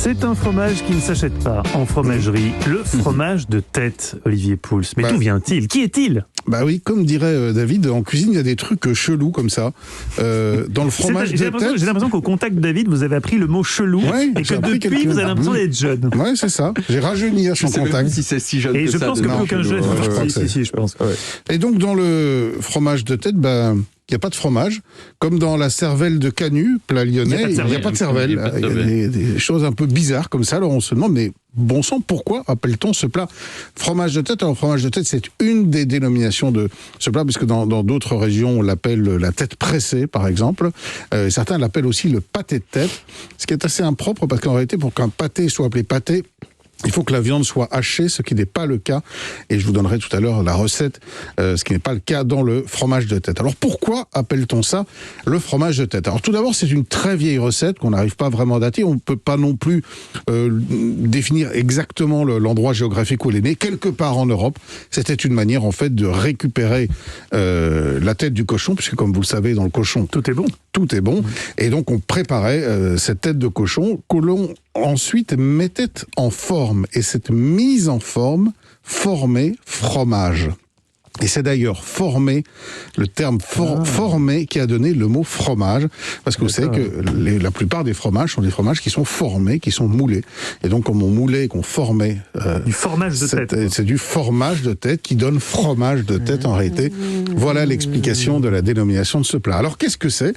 C'est un fromage qui ne s'achète pas en fromagerie, le fromage de tête, Olivier Pouls. Mais d'où vient-il? Qui est-il? Bah oui, comme dirait David, en cuisine, il y a des trucs chelous comme ça. Dans le fromage de tête... J'ai l'impression qu'au contact de David, vous avez appris le mot chelou, et que depuis, vous avez l'impression d'être jeune. Ouais, c'est ça. J'ai rajeuni à son contact. Si c'est si jeune et que je ça, pense que plus aucun jeune. Si, je pense. Ouais. Et donc, dans le fromage de tête, il n'y a pas de fromage. Comme dans la cervelle de Canu, plat lyonnais, il n'y a pas de cervelle. Il y a des choses un peu bizarres comme ça. Alors on se demande, mais bon sang, pourquoi appelle-t-on ce plat fromage de tête? Alors fromage de tête, c'est une des dénominations de ce plat, puisque dans d'autres régions, on l'appelle la tête pressée, par exemple. Certains l'appellent aussi le pâté de tête, ce qui est assez impropre, parce qu'en réalité, pour qu'un pâté soit appelé pâté, il faut que la viande soit hachée, ce qui n'est pas le cas. Et je vous donnerai tout à l'heure la recette, ce qui n'est pas le cas dans le fromage de tête. Alors pourquoi appelle-t-on ça le fromage de tête? Alors tout d'abord, c'est une très vieille recette qu'on n'arrive pas vraiment à dater. On ne peut pas non plus définir exactement l'endroit géographique où elle est née. Quelque part en Europe, c'était une manière en fait de récupérer la tête du cochon, puisque comme vous le savez, dans le cochon, tout est bon. Tout est bon. Et donc on préparait cette tête de cochon que l'on ensuite mettait en forme. Et cette mise en forme formait fromage. Et c'est d'ailleurs formé, le terme formé qui a donné le mot fromage, parce que vous savez que la plupart des fromages sont des fromages qui sont formés, qui sont moulés. Et donc comme on moulait, qu'on formait... du formage de tête. C'est du formage de tête qui donne fromage de tête en réalité. Voilà l'explication de la dénomination de ce plat. Alors qu'est-ce que c'est ?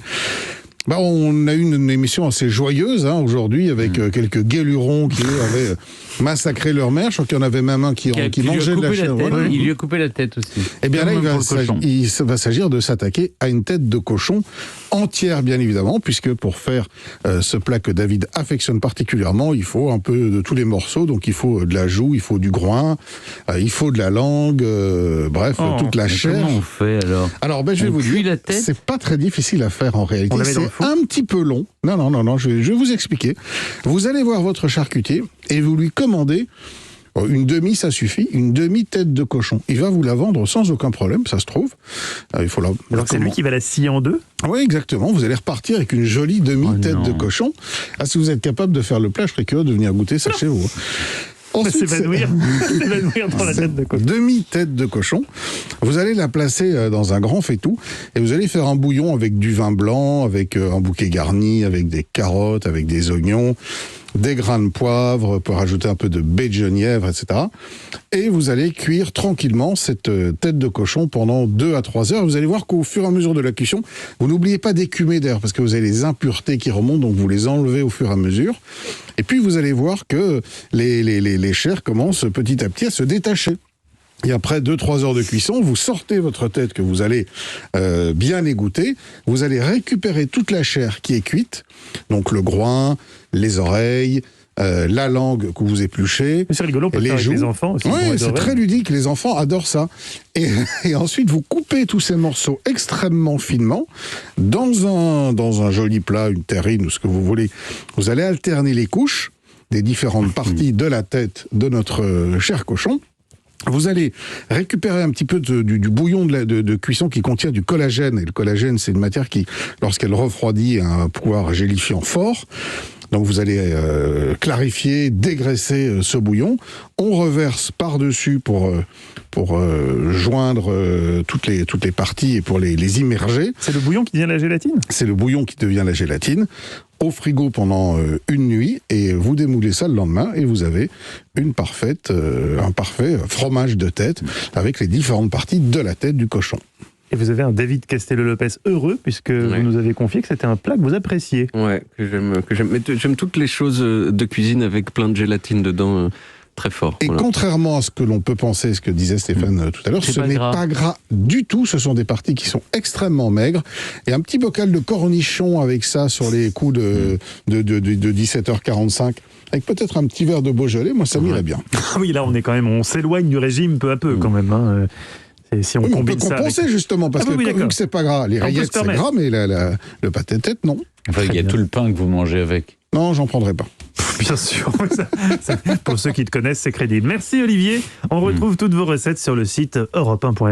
On a eu une émission assez joyeuse aujourd'hui avec quelques guélurons qui avaient massacré leur mère. Je crois qu'il y en avait même un qui mangeait de la chair. Il lui a coupé la tête aussi. Et bien là, il va s'agir de s'attaquer à une tête de cochon entière, bien évidemment, puisque pour faire ce plat que David affectionne particulièrement, il faut un peu de tous les morceaux. Donc il faut de la joue, il faut du groin, il faut de la langue, toute la chair. Comment on fait alors je vais vous dire, c'est pas très difficile à faire en réalité. C'est un petit peu long. Non, je vais vous expliquer. Vous allez voir votre charcutier et vous lui commandez une demi, ça suffit, une demi-tête de cochon. Il va vous la vendre sans aucun problème, ça se trouve. Il faut la... Alors c'est lui qui va la scier en deux ? Oui, exactement. Vous allez repartir avec une jolie demi-tête de cochon. Si vous êtes capable de faire le plat, je serais curieux de venir goûter ça chez vous. Ensuite, s'évanouir dans la tête de cochon. Demi-tête de cochon. Vous allez la placer dans un grand faitout et vous allez faire un bouillon avec du vin blanc, avec un bouquet garni, avec des carottes, avec des oignons, des grains de poivre, pour rajouter un peu de baie de genièvre, etc. Et vous allez cuire tranquillement cette tête de cochon pendant 2 à 3 heures. Vous allez voir qu'au fur et à mesure de la cuisson, vous n'oubliez pas d'écumer d'air, parce que vous avez les impuretés qui remontent, donc vous les enlevez au fur et à mesure. Et puis vous allez voir que les chairs commencent petit à petit à se détacher. Et après 2-3 heures de cuisson, vous sortez votre tête que vous allez bien égoutter. Vous allez récupérer toute la chair qui est cuite, donc le groin, les oreilles, la langue que vous épluchez. C'est rigolo, on peut le faire avec les enfants aussi. Oui, c'est très ludique, les enfants adorent ça. Et ensuite, vous coupez tous ces morceaux extrêmement finement dans un joli plat, une terrine ou ce que vous voulez. Vous allez alterner les couches des différentes parties de la tête de notre cher cochon. Vous allez récupérer un petit peu du bouillon de cuisson qui contient du collagène. Et le collagène, c'est une matière qui, lorsqu'elle refroidit, a un pouvoir gélifiant fort. Donc vous allez clarifier, dégraisser ce bouillon. On reverse par-dessus pour joindre toutes les parties et pour les immerger. C'est le bouillon qui devient la gélatine ? C'est le bouillon qui devient la gélatine. Au frigo pendant une nuit et vous démoulez ça le lendemain et vous avez un parfait fromage de tête avec les différentes parties de la tête du cochon. Et vous avez un David Castello-Lopez heureux, puisque vous nous avez confié que c'était un plat que vous appréciez. Ouais, que j'aime. Mais j'aime toutes les choses de cuisine avec plein de gélatine dedans. Très fort. Et contrairement à ce que l'on peut penser, ce que disait Stéphane tout à l'heure, ce n'est pas gras du tout. Ce sont des parties qui sont extrêmement maigres. Et un petit bocal de cornichons avec ça sur les coups de 17h45, avec peut-être un petit verre de Beaujolais, moi ça m'irait bien. Oui, là on s'éloigne du régime peu à peu quand même. Hein. Si on peut compenser justement, parce que vu que c'est pas gras, les rillettes c'est gras, mais le pâté de tête, non. Enfin, il y a tout le pain que vous mangez avec. Non, j'en prendrai pas. Bien sûr, pour ceux qui te connaissent, c'est crédible. Merci Olivier, on retrouve toutes vos recettes sur le site europe1.fr.